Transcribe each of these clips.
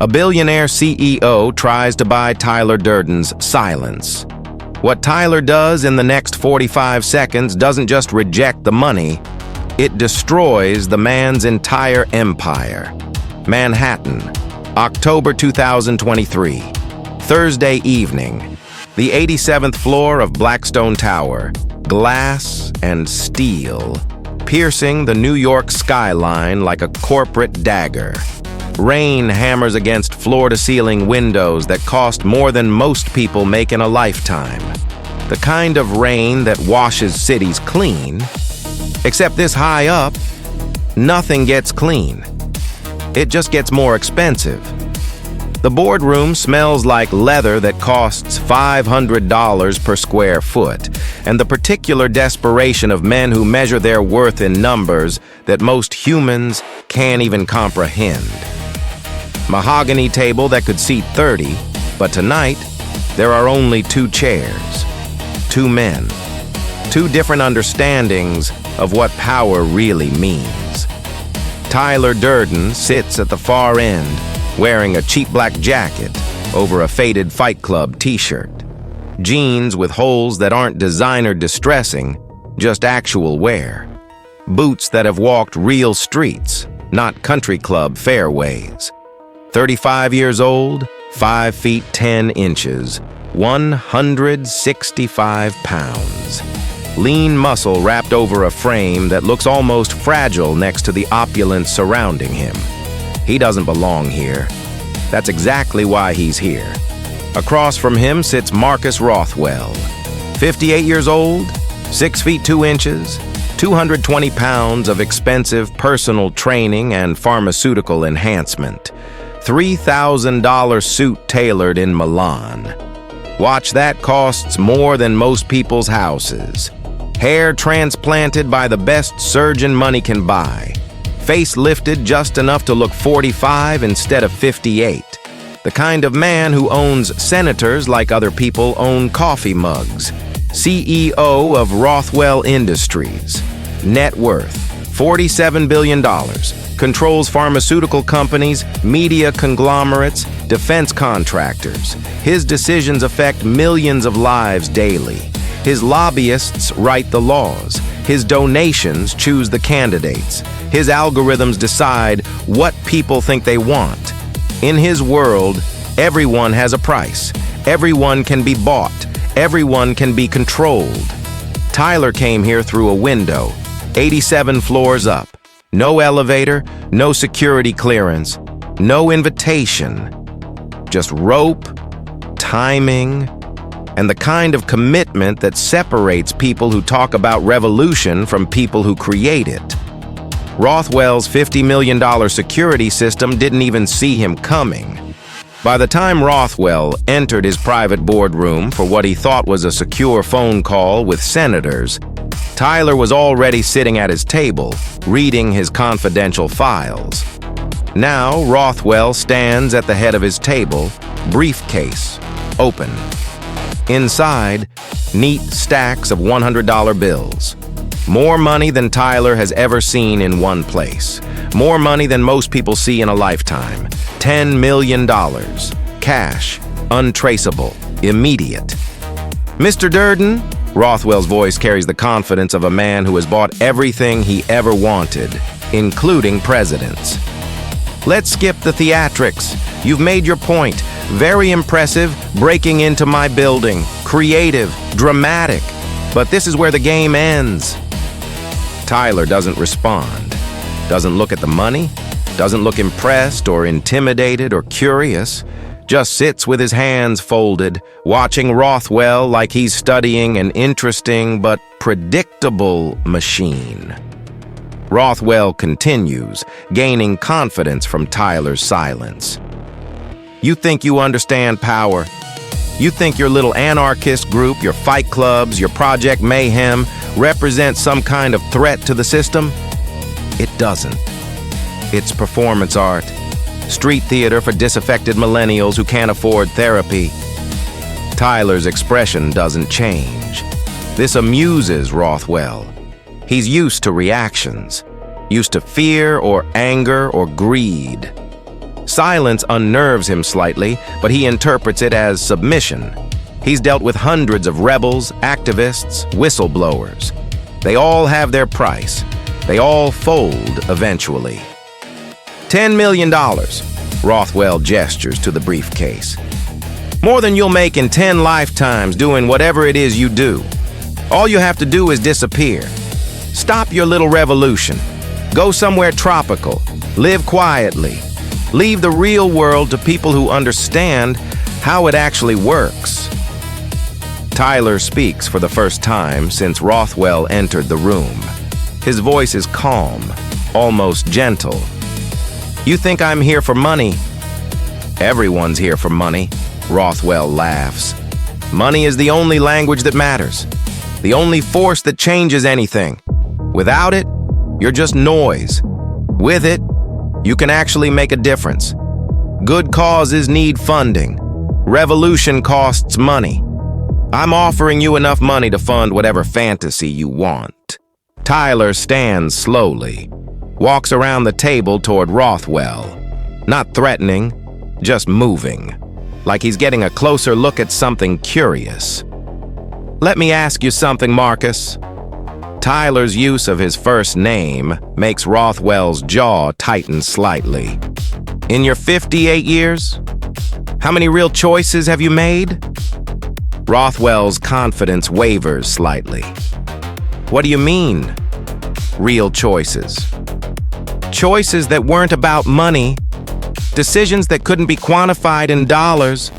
A billionaire CEO tries to buy Tyler Durden's silence. What Tyler does in the next 45 seconds doesn't just reject the money, it destroys the man's entire empire. Manhattan, October 2023. Thursday evening. The 87th floor of Blackstone Tower. Glass and steel, piercing the New York skyline like a corporate dagger. Rain hammers against floor-to-ceiling windows that cost more than most people make in a lifetime. The kind of rain that washes cities clean. Except this high up, nothing gets clean. It just gets more expensive. The boardroom smells like leather that costs $500 per square foot, and the particular desperation of men who measure their worth in numbers that most humans can't even comprehend. Mahogany table that could seat 30, but tonight, there are only 2 chairs. 2 men. 2 different understandings of what power really means. Tyler Durden sits at the far end, wearing a cheap black jacket over a faded Fight Club t-shirt. Jeans with holes that aren't designer distressing, just actual wear. Boots that have walked real streets, not country club fairways. 35 years old, 5 feet 10 inches, 165 pounds. Lean muscle wrapped over a frame that looks almost fragile next to the opulence surrounding him. He doesn't belong here. That's exactly why he's here. Across from him sits Marcus Rothwell. 58 years old, 6 feet 2 inches, 220 pounds of expensive personal training and pharmaceutical enhancement. $3,000 suit tailored in Milan. Watch that costs more than most people's houses. Hair transplanted by the best surgeon money can buy. Face lifted just enough to look 45 instead of 58. The kind of man who owns senators like other people own coffee mugs. CEO of Rothwell Industries. Net worth, $47 billion. Controls pharmaceutical companies, media conglomerates, defense contractors. His decisions affect millions of lives daily. His lobbyists write the laws. His donations choose the candidates. His algorithms decide what people think they want. In his world, everyone has a price. Everyone can be bought. Everyone can be controlled. Tyler came here through a window, 87 floors up. No elevator, no security clearance, no invitation. Just rope, timing, and the kind of commitment that separates people who talk about revolution from people who create it. Rothwell's $50 million security system didn't even see him coming. By the time Rothwell entered his private boardroom for what he thought was a secure phone call with senators, Tyler was already sitting at his table, reading his confidential files. Now, Rothwell stands at the head of his table, briefcase, open. Inside, neat stacks of $100 bills. More money than Tyler has ever seen in one place. More money than most people see in a lifetime. $10 million. Cash. Untraceable. Immediate. Mr. Durden? Rothwell's voice carries the confidence of a man who has bought everything he ever wanted, including presidents. Let's skip the theatrics. You've made your point. Very impressive, breaking into my building. Creative, dramatic. But this is where the game ends. Tyler doesn't respond. Doesn't look at the money. Doesn't look impressed or intimidated or curious. Just sits with his hands folded, watching Rothwell like he's studying an interesting but predictable machine. Rothwell continues, gaining confidence from Tyler's silence. You think you understand power? You think your little anarchist group, your fight clubs, your Project Mayhem represent some kind of threat to the system? It doesn't. It's performance art. Street theater for disaffected millennials who can't afford therapy. Tyler's expression doesn't change. This amuses Rothwell. He's used to reactions, used to fear or anger or greed. Silence unnerves him slightly, but he interprets it as submission. He's dealt with hundreds of rebels, activists, whistleblowers. They all have their price. They all fold eventually. $10 million, Rothwell gestures to the briefcase. More than you'll make in 10 lifetimes doing whatever it is you do. All you have to do is disappear. Stop your little revolution. Go somewhere tropical. Live quietly. Leave the real world to people who understand how it actually works. Tyler speaks for the first time since Rothwell entered the room. His voice is calm, almost gentle. You think I'm here for money? Everyone's here for money, Rothwell laughs. Money is the only language that matters, the only force that changes anything. Without it, you're just noise. With it, you can actually make a difference. Good causes need funding. Revolution costs money. I'm offering you enough money to fund whatever fantasy you want. Tyler stands slowly, walks around the table toward Rothwell. Not threatening, just moving, like he's getting a closer look at something curious. Let me ask you something, Marcus. Tyler's use of his first name makes Rothwell's jaw tighten slightly. In your 58 years, how many real choices have you made? Rothwell's confidence wavers slightly. What do you mean, real choices? Choices that weren't about money, decisions that couldn't be quantified in dollars,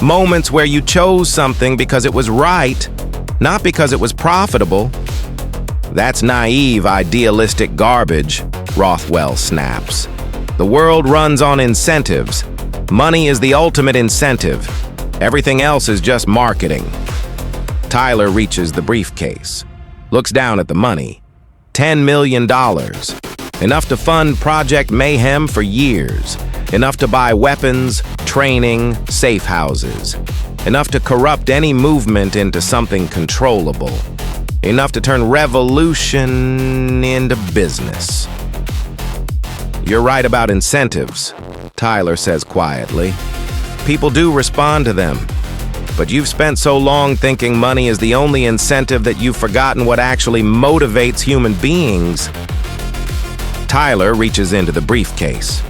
moments where you chose something because it was right, not because it was profitable. That's naive, idealistic garbage, Rothwell snaps. The world runs on incentives. Money is the ultimate incentive. Everything else is just marketing. Tyler reaches the briefcase, looks down at the money. $10 million. Enough to fund Project Mayhem for years. Enough to buy weapons, training, safe houses. Enough to corrupt any movement into something controllable. Enough to turn revolution into business. You're right about incentives, Tyler says quietly. People do respond to them. But you've spent so long thinking money is the only incentive that you've forgotten what actually motivates human beings. Tyler reaches into the briefcase.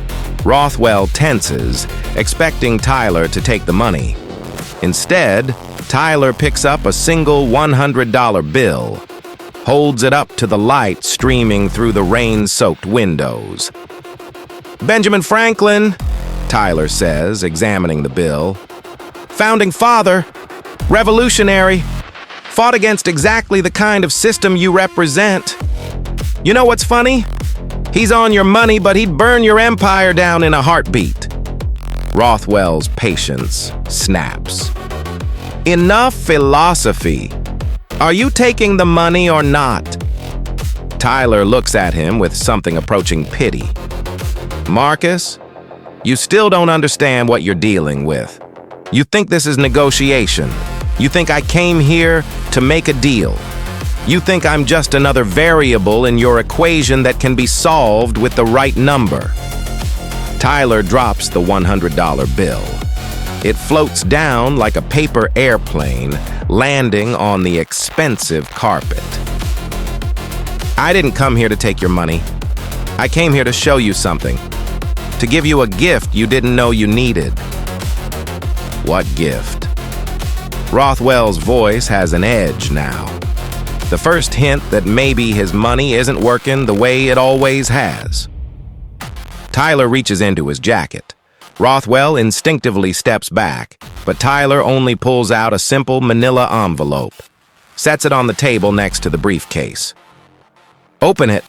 Rothwell tenses, expecting Tyler to take the money. Instead, Tyler picks up a single $100 bill, holds it up to the light streaming through the rain-soaked windows. Benjamin Franklin, Tyler says, examining the bill. Founding father, revolutionary, fought against exactly the kind of system you represent. You know what's funny? He's on your money, but he'd burn your empire down in a heartbeat. Rothwell's patience snaps. Enough philosophy. Are you taking the money or not? Tyler looks at him with something approaching pity. Marcus, you still don't understand what you're dealing with. You think this is negotiation. You think I came here to make a deal. You think I'm just another variable in your equation that can be solved with the right number. Tyler drops the $100 bill. It floats down like a paper airplane, landing on the expensive carpet. I didn't come here to take your money. I came here to show you something. To give you a gift you didn't know you needed. What gift? Rothwell's voice has an edge now. The first hint that maybe his money isn't working the way it always has. Tyler reaches into his jacket. Rothwell instinctively steps back, but Tyler only pulls out a simple manila envelope, sets it on the table next to the briefcase. Open it.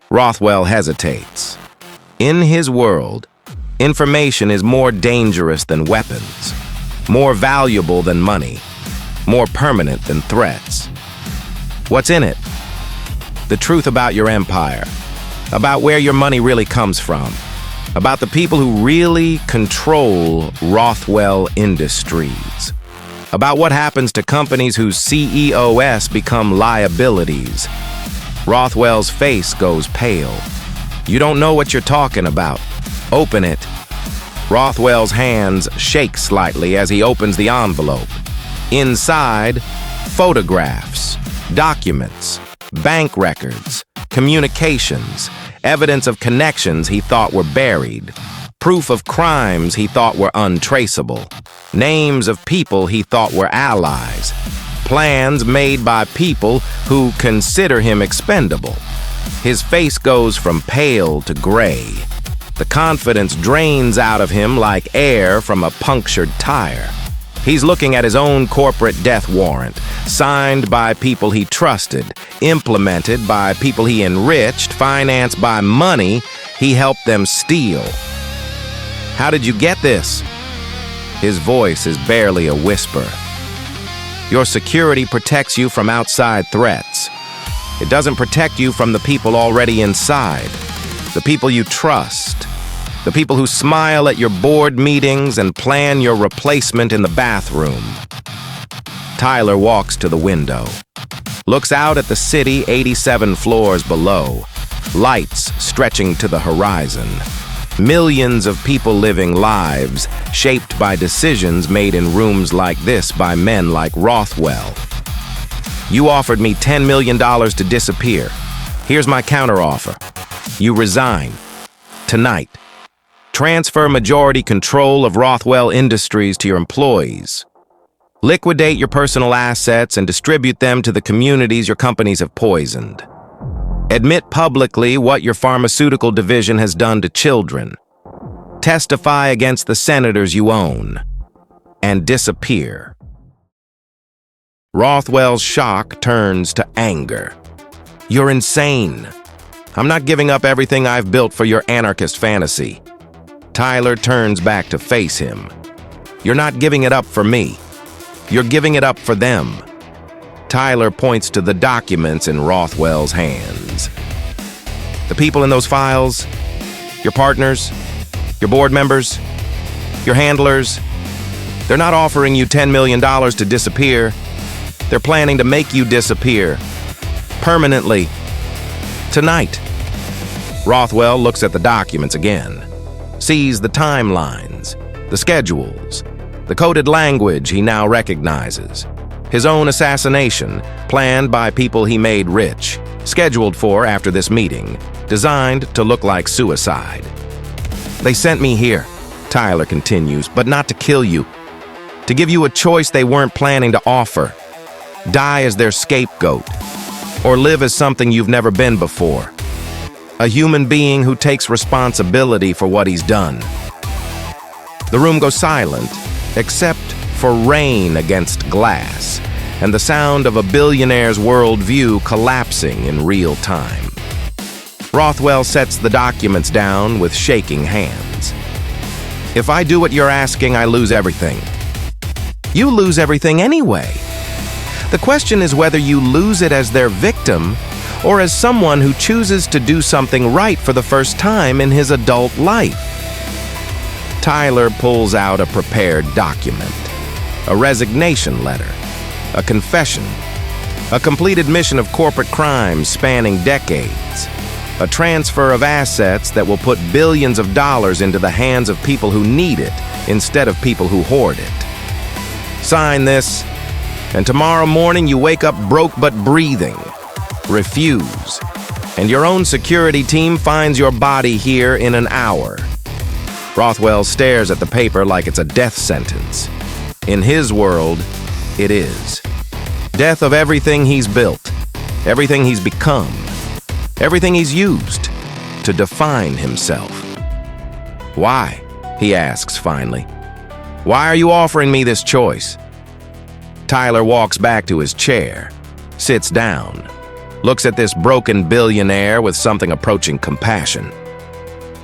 Rothwell hesitates. In his world, information is more dangerous than weapons, more valuable than money, more permanent than threats. What's in it? The truth about your empire, about where your money really comes from, about the people who really control Rothwell Industries, about what happens to companies whose CEOs become liabilities. Rothwell's face goes pale. You don't know what you're talking about. Open it, Rothwell's hands shake slightly as he opens the envelope. Inside, photographs, documents, bank records, communications, evidence of connections he thought were buried, proof of crimes he thought were untraceable, names of people he thought were allies, plans made by people who consider him expendable. His face goes from pale to gray. The confidence drains out of him like air from a punctured tire. He's looking at his own corporate death warrant, signed by people he trusted, implemented by people he enriched, financed by money he helped them steal. How did you get this? His voice is barely a whisper. Your security protects you from outside threats. It doesn't protect you from the people already inside, the people you trust, the people who smile at your board meetings and plan your replacement in the bathroom. Tyler walks to the window, looks out at the city 87 floors below, lights stretching to the horizon. Millions of people living lives shaped by decisions made in rooms like this by men like Rothwell. You offered me $10 million to disappear. Here's my counteroffer. You resign. Tonight. Transfer majority control of Rothwell Industries to your employees. Liquidate your personal assets and distribute them to the communities your companies have poisoned. Admit publicly what your pharmaceutical division has done to children. Testify against the senators you own. And disappear. Rothwell's shock turns to anger. You're insane. I'm not giving up everything I've built for your anarchist fantasy. Tyler turns back to face him. You're not giving it up for me. You're giving it up for them. Tyler points to the documents in Rothwell's hands. The people in those files, your partners, your board members, your handlers, they're not offering you $10 million to disappear. They're planning to make you disappear. Permanently. Tonight. Rothwell looks at the documents again, sees the timelines, the schedules, the coded language he now recognizes. His own assassination, planned by people he made rich, scheduled for after this meeting, designed to look like suicide. They sent me here, Tyler continues, but not to kill you. To give you a choice they weren't planning to offer. Die as their scapegoat, or live as something you've never been before. A human being who takes responsibility for what he's done. The room goes silent, except for rain against glass, and the sound of a billionaire's worldview collapsing in real time. Rothwell sets the documents down with shaking hands. If I do what you're asking, I lose everything. You lose everything anyway. The question is whether you lose it as their victim or as someone who chooses to do something right for the first time in his adult life. Tyler pulls out a prepared document, a resignation letter, a confession, a complete admission of corporate crimes spanning decades, a transfer of assets that will put billions of dollars into the hands of people who need it instead of people who hoard it. Sign this, and tomorrow morning you wake up broke but breathing. Refuse, and your own security team finds your body here in an hour. Rothwell stares at the paper like it's a death sentence. In his world, it is. Death of everything he's built, everything he's become, everything he's used to define himself. Why? He asks finally. Why are you offering me this choice? Tyler walks back to his chair, sits down, looks at this broken billionaire with something approaching compassion.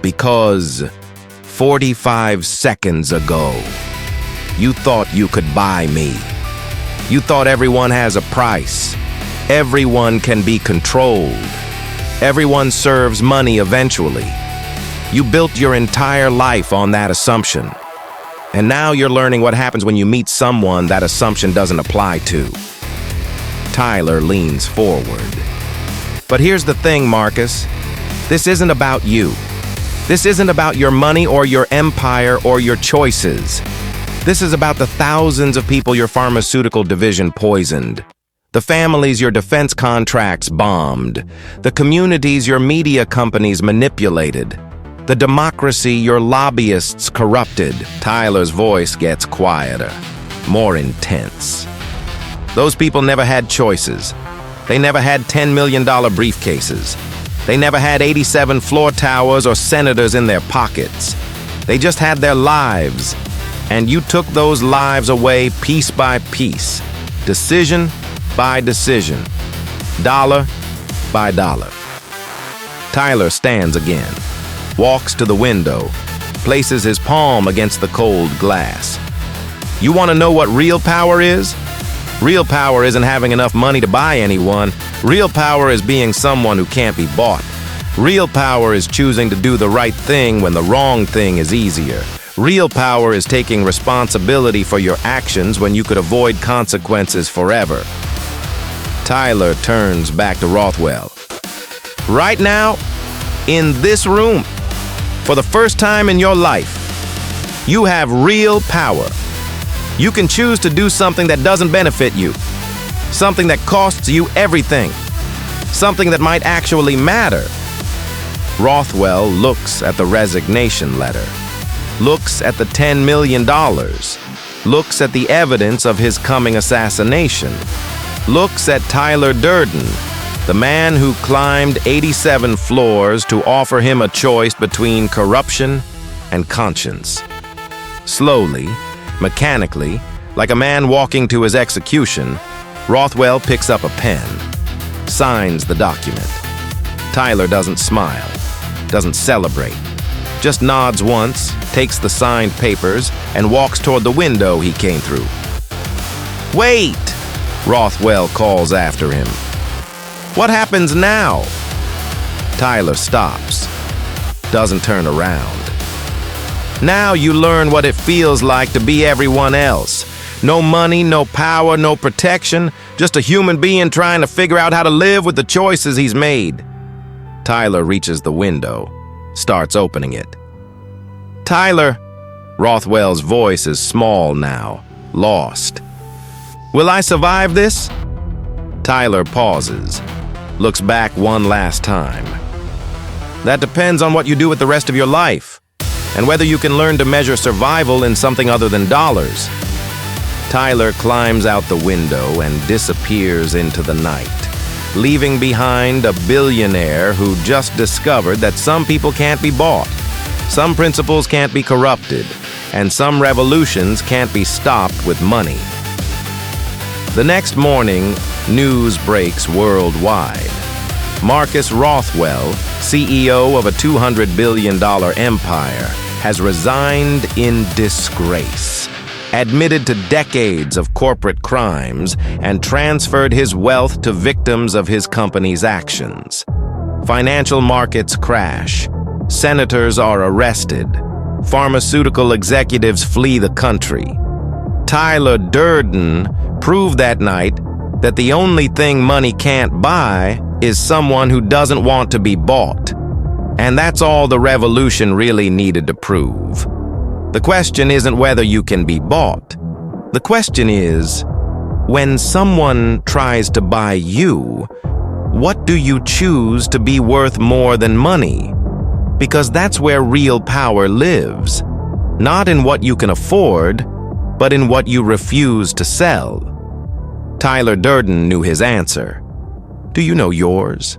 Because 45 seconds ago, you thought you could buy me. You thought everyone has a price. Everyone can be controlled. Everyone serves money eventually. You built your entire life on that assumption. And now you're learning what happens when you meet someone that assumption doesn't apply to. Tyler leans forward. But here's the thing, Marcus. This isn't about you. This isn't about your money or your empire or your choices. This is about the thousands of people your pharmaceutical division poisoned, the families your defense contracts bombed, the communities your media companies manipulated, the democracy your lobbyists corrupted. Tyler's voice gets quieter, more intense. Those people never had choices. They never had $10 million briefcases. They never had 87 floor towers or senators in their pockets. They just had their lives. And you took those lives away piece by piece, decision by decision, dollar by dollar. Tyler stands again, walks to the window, places his palm against the cold glass. You want to know what real power is? Real power isn't having enough money to buy anyone. Real power is being someone who can't be bought. Real power is choosing to do the right thing when the wrong thing is easier. Real power is taking responsibility for your actions when you could avoid consequences forever. Tyler turns back to Rothwell. Right now, in this room, for the first time in your life, you have real power. You can choose to do something that doesn't benefit you, something that costs you everything, something that might actually matter. Rothwell looks at the resignation letter, looks at the $10 million, looks at the evidence of his coming assassination, looks at Tyler Durden, the man who climbed 87 floors to offer him a choice between corruption and conscience. Slowly, mechanically, like a man walking to his execution, Rothwell picks up a pen, signs the document. Tyler doesn't smile, doesn't celebrate, just nods once, takes the signed papers, and walks toward the window he came through. "Wait!" Rothwell calls after him. "What happens now?" Tyler stops, doesn't turn around. Now you learn what it feels like to be everyone else. No money, no power, no protection, just a human being trying to figure out how to live with the choices he's made. Tyler reaches the window, starts opening it. "Tyler," Rothwell's voice is small now, lost. "Will I survive this?" Tyler pauses, looks back one last time. "That depends on what you do with the rest of your life, and whether you can learn to measure survival in something other than dollars." Tyler climbs out the window and disappears into the night, leaving behind a billionaire who just discovered that some people can't be bought, some principles can't be corrupted, and some revolutions can't be stopped with money. The next morning, news breaks worldwide. Marcus Rothwell, CEO of a $200 billion empire, has resigned in disgrace, admitted to decades of corporate crimes, and transferred his wealth to victims of his company's actions. Financial markets crash. Senators are arrested. Pharmaceutical executives flee the country. Tyler Durden proved that night that the only thing money can't buy is someone who doesn't want to be bought. And that's all the revolution really needed to prove. The question isn't whether you can be bought. The question is, when someone tries to buy you, what do you choose to be worth more than money? Because that's where real power lives. Not in what you can afford, but in what you refuse to sell. Tyler Durden knew his answer. Do you know yours?